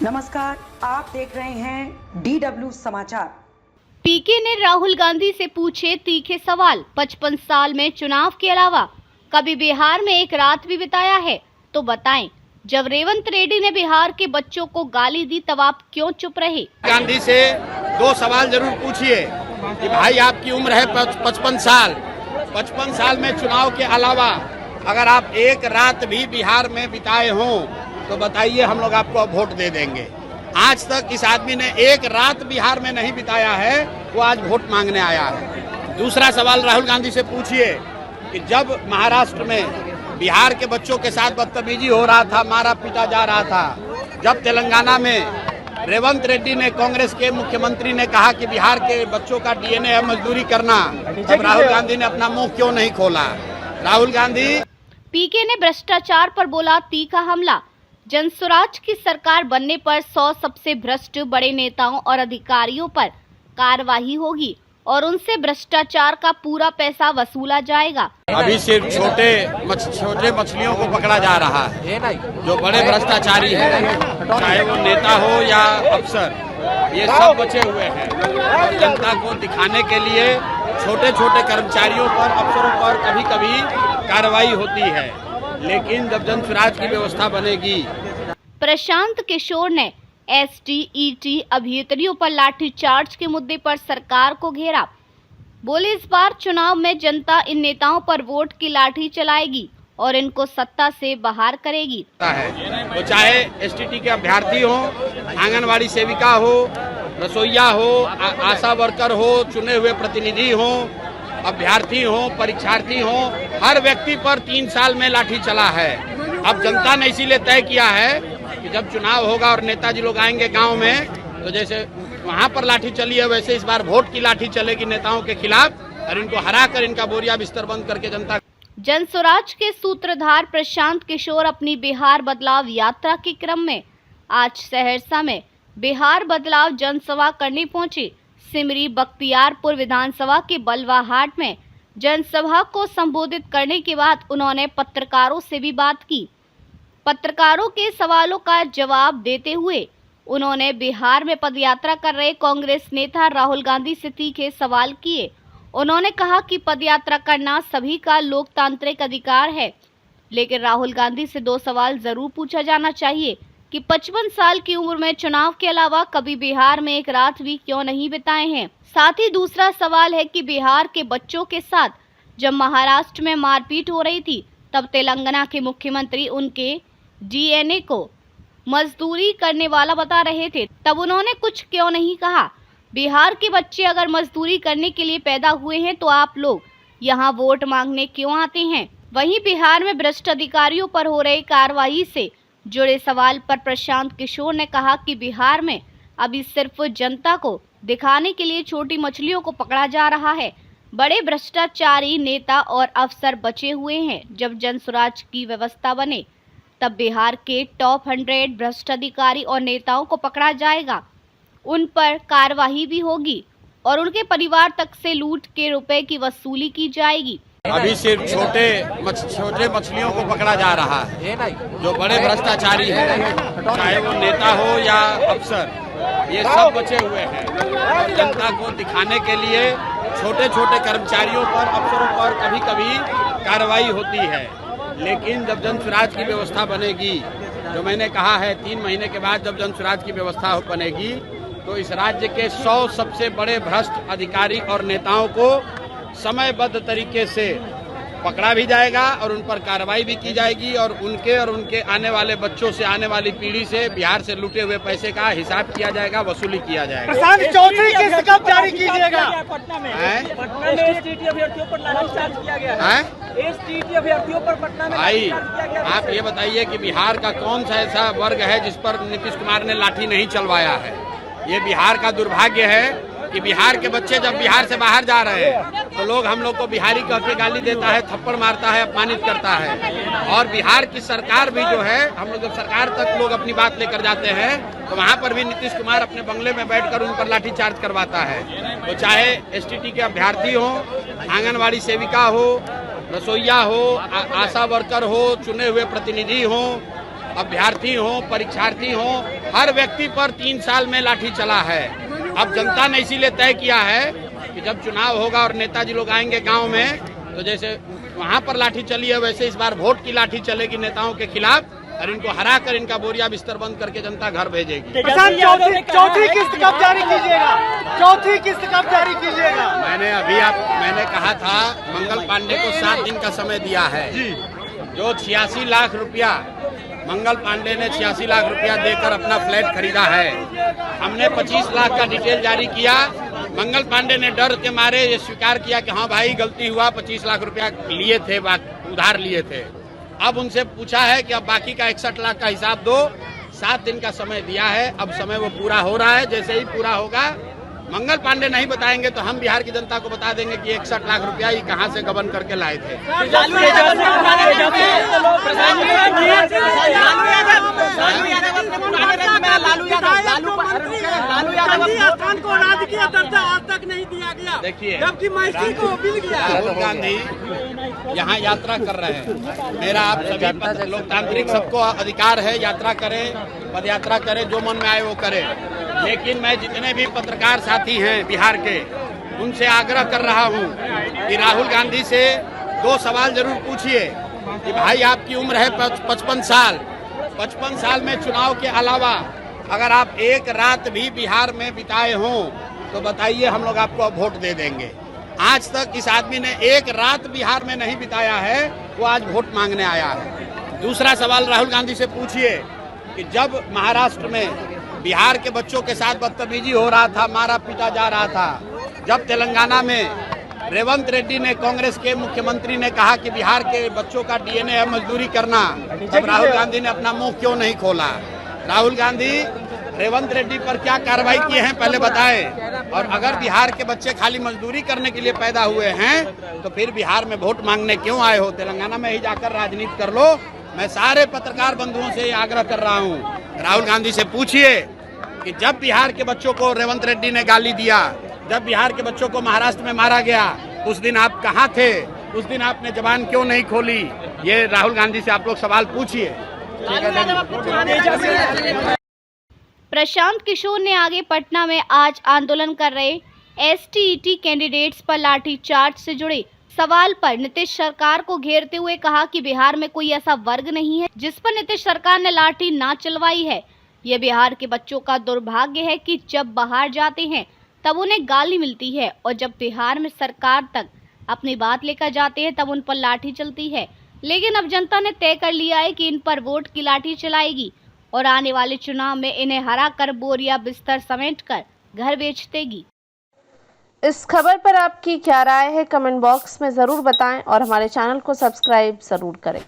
नमस्कार, आप देख रहे हैं DW समाचार। पीके ने राहुल गांधी से पूछे तीखे सवाल। 55 साल में चुनाव के अलावा कभी बिहार में एक रात भी बिताया है तो बताएं। जब रेवंत रेड्डी ने बिहार के बच्चों को गाली दी तब आप क्यों चुप रहे? गांधी से दो सवाल जरूर पूछिए कि भाई आपकी उम्र है 55 साल। 55 साल में चुनाव के अलावा अगर आप एक रात भी बिहार में बिताए हों तो बताइए, हम लोग आपको वोट दे देंगे। आज तक इस आदमी ने एक रात बिहार में नहीं बिताया है, वो आज वोट मांगने आया है। दूसरा सवाल राहुल गांधी से पूछिए कि जब महाराष्ट्र में बिहार के बच्चों के साथ बदतमीजी हो रहा था, मारा पीटा जा रहा था, जब तेलंगाना में रेवंत रेड्डी ने, कांग्रेस के मुख्यमंत्री ने कहा कि बिहार के बच्चों का डीएनए है मजदूरी करना, तब राहुल गांधी ने अपना मुंह क्यों नहीं खोला? राहुल गांधी पीके ने भ्रष्टाचार पर बोला तीखा हमला। जनसुराज की सरकार बनने पर 100 सबसे भ्रष्ट बड़े नेताओं और अधिकारियों पर कार्रवाई होगी और उनसे भ्रष्टाचार का पूरा पैसा वसूला जाएगा। अभी सिर्फ छोटे मछलियों को पकड़ा जा रहा है, जो बड़े भ्रष्टाचारी हैं, चाहे वो नेता हो या अफसर, ये सब बचे हुए हैं। और जनता को दिखाने के लिए छोटे छोटे कर्मचारियों पर, अफसरों पर कभी कभी कार्रवाई होती है, लेकिन जब जनसुराज की व्यवस्था बनेगी। प्रशांत किशोर ने एसटीईटी अभ्यर्थियों पर लाठीचार्ज के मुद्दे पर सरकार को घेरा। बोले, इस बार चुनाव में जनता इन नेताओं पर वोट की लाठी चलाएगी और इनको सत्ता से बाहर करेगी। वो चाहे एसटीटी के अभ्यर्थी हो, आंगनवाड़ी सेविका हो, रसोईया हो, आशा वर्कर हो, चुने हुए प्रतिनिधि हो, अभ्यर्थी हो, परीक्षार्थी हो, हर व्यक्ति पर 3 साल में लाठी चला है। अब जनता ने इसीलिए तय किया है कि जब चुनाव होगा और नेताजी लोग आएंगे गांव में, तो जैसे वहां पर लाठी चली है, वैसे इस बार वोट की लाठी चलेगी नेताओं के खिलाफ, और इनको हरा कर इनका बोरिया बिस्तर बंद करके जनता। जनसुराज के सूत्रधार प्रशांत किशोर अपनी बिहार बदलाव यात्रा के क्रम में आज सहरसा में बिहार बदलाव जनसभा करने पहुंचे। सिमरी बख्तियारपुर विधानसभा के बलवाहाट में जनसभा को संबोधित करने के बाद उन्होंने पत्रकारों से भी बात की। पत्रकारों के सवालों का जवाब देते हुए उन्होंने बिहार में पदयात्रा कर रहे कांग्रेस नेता राहुल गांधी से तीखे सवाल किए। उन्होंने कहा कि पदयात्रा करना सभी का लोकतांत्रिक अधिकार है, लेकिन राहुल गांधी से 2 सवाल जरूर पूछा जाना चाहिए कि 55 साल की उम्र में चुनाव के अलावा कभी बिहार में एक रात भी क्यों नहीं बिताए हैं। साथ ही दूसरा सवाल है कि बिहार के बच्चों के साथ जब महाराष्ट्र में मारपीट हो रही थी तब तेलंगाना के मुख्यमंत्री उनके डीएनए को मजदूरी करने वाला बता रहे थे, तब उन्होंने कुछ क्यों नहीं कहा? बिहार के बच्चे अगर मजदूरी करने के लिए पैदा हुए हैं तो आप लोग यहाँ वोट मांगने क्यों आते हैं? वहीं बिहार में भ्रष्ट अधिकारियों पर हो रही कार्रवाई से जुड़े सवाल पर प्रशांत किशोर ने कहा कि बिहार में अभी सिर्फ जनता को दिखाने के लिए छोटी मछलियों को पकड़ा जा रहा है। बड़े भ्रष्टाचारी नेता और अफसर बचे हुए हैं। जब जनसुराज की व्यवस्था बने तब बिहार के टॉप 100 भ्रष्ट अधिकारी और नेताओं को पकड़ा जाएगा, उन पर कार्रवाई भी होगी और उनके परिवार तक से लूट के रुपए की वसूली की जाएगी। अभी सिर्फ छोटे मछलियों को पकड़ा जा रहा है, जो बड़े भ्रष्टाचारी हैं, चाहे वो नेता हो या अफसर, ये सब बचे हुए हैं। और जनता को दिखाने के लिए छोटे छोटे कर्मचारियों पर, अफसरों पर कभी कभी कार्रवाई होती है, लेकिन जब जनसुराज की व्यवस्था बनेगी, जो मैंने कहा है 3 महीने के बाद जब जनसुराज की व्यवस्था बनेगी, तो इस राज्य के 100 सबसे बड़े भ्रष्ट अधिकारी और नेताओं को समयबद्ध तरीके से पकड़ा भी जाएगा और उन पर कार्रवाई भी की जाएगी और उनके आने वाले बच्चों से, आने वाली पीढ़ी से बिहार से लूटे हुए पैसे का हिसाब किया जाएगा, वसूली किया जाएगा। प्रशांत चौधरी किस्त कब जारी कीजिएगा? पटना में एसटीटी अभ्यर्थियों पर लाठीचार्ज किया गया है। एसटीटी अभ्यर्थियों पर पटना में भाई, आप ये बताइए कि बिहार का कौन सा ऐसा वर्ग है जिस पर नीतीश कुमार ने लाठी नहीं चलवाया है? ये बिहार का दुर्भाग्य है कि बिहार के बच्चे जब बिहार से बाहर जा रहे हैं तो लोग हम लोग को बिहारी कह के गाली देता है, थप्पड़ मारता है, अपमानित करता है। और बिहार की सरकार भी जो है, हम लोग जब सरकार तक लोग अपनी बात लेकर जाते हैं तो वहाँ पर भी नीतीश कुमार अपने बंगले में बैठकर उन पर लाठीचार्ज करवाता है। वो चाहे एसटीटी के अभ्यर्थी हो, आंगनवाड़ी सेविका हो, रसोईया हो, आशा वर्कर हो, चुने हुए प्रतिनिधि हो, अभ्यर्थी हो, परीक्षार्थी हो, हर व्यक्ति पर 3 साल में लाठी चला है। अब जनता ने इसीलिए तय किया है कि जब चुनाव होगा और नेताजी लोग आएंगे गांव में, तो जैसे वहां पर लाठी चली है वैसे इस बार वोट की लाठी चलेगी नेताओं के खिलाफ, और इनको हरा कर इनका बोरिया बिस्तर बंद करके जनता घर भेजेगी। चौथी किस्त कब जारी कीजिएगा? चौथी किस्त कब जारी कीजिएगा? मैंने कहा था मंगल पांडे को 7 दिन का समय दिया है। जो 86 लाख रुपया मंगल पांडे ने 86 लाख रुपया देकर अपना फ्लैट खरीदा है। हमने 25 लाख का डिटेल जारी किया। मंगल पांडे ने डर के मारे ये स्वीकार किया कि हाँ भाई गलती हुआ, 25 लाख रुपया लिए थे, उधार लिए थे। अब उनसे पूछा है कि अब बाकी का 61 लाख का हिसाब दो। 7 दिन का समय दिया है, अब समय वो पूरा हो रहा है। जैसे ही पूरा होगा, मंगल पांडे नहीं बताएंगे तो हम बिहार की जनता को बता देंगे कि 61 लाख रुपया ये कहां से गबन करके लाए थे। देखिए, राहुल गांधी यहाँ यात्रा कर रहे हैं। मेरा आप सभी लोकतांत्रिक सबको अधिकार है, यात्रा करें, पद यात्रा करें, जो मन में आए वो करें। लेकिन मैं जितने भी पत्रकार साथी हैं बिहार के, उनसे आग्रह कर रहा हूं कि राहुल गांधी से 2 सवाल जरूर पूछिए कि भाई आपकी उम्र है 55 साल। 55 साल में चुनाव के अलावा अगर आप एक रात भी बिहार में बिताए हों तो बताइए, हम लोग आपको वोट दे देंगे। आज तक इस आदमी ने एक रात बिहार में नहीं बिताया है, वो आज वोट मांगने आया है। दूसरा सवाल राहुल गांधी से पूछिए कि जब महाराष्ट्र में बिहार के बच्चों के साथ बदतमीजी हो रहा था, मारा पीटा जा रहा था, जब तेलंगाना में रेवंत रेड्डी ने, कांग्रेस के मुख्यमंत्री ने कहा कि बिहार के बच्चों का डीएनए है मजदूरी करना, तब राहुल गांधी ने अपना मुंह क्यों नहीं खोला? राहुल गांधी रेवंत रेड्डी पर क्या कार्रवाई किए हैं पहले बताएं। और अगर बिहार के बच्चे खाली मजदूरी करने के लिए पैदा हुए हैं तो फिर बिहार में वोट मांगने क्यों आए हो? तेलंगाना में ही जाकर राजनीति कर लो। मैं सारे पत्रकार बंधुओं से आग्रह कर रहा हूं, राहुल गांधी से पूछिए कि जब बिहार के बच्चों को रेवंत रेड्डी ने गाली दिया, जब बिहार के बच्चों को महाराष्ट्र में मारा गया, उस दिन आप कहां थे? उस दिन आपने जबान क्यों नहीं खोली? ये राहुल गांधी से आप लोग सवाल पूछिए। प्रशांत किशोर ने आगे पटना में आज आंदोलन कर रहे एसटीईटी कैंडिडेट्स पर लाठीचार्ज से जुड़े सवाल पर नीतीश सरकार को घेरते हुए कहा कि बिहार में कोई ऐसा वर्ग नहीं है जिस पर नीतीश सरकार ने लाठी ना चलवाई है। यह बिहार के बच्चों का दुर्भाग्य है कि जब बाहर जाते हैं तब उन्हें गाली मिलती है और जब बिहार में सरकार तक अपनी बात लेकर जाते हैं तब उन पर लाठी चलती है। लेकिन अब जनता ने तय कर लिया है कि इन पर वोट की लाठी चलाएगी और आने वाले चुनाव में इन्हें हरा कर बोरिया बिस्तर समेट कर घर बेच देगी। इस खबर पर आपकी क्या राय है? कमेंट बॉक्स में ज़रूर बताएं और हमारे चैनल को सब्सक्राइब ज़रूर करें।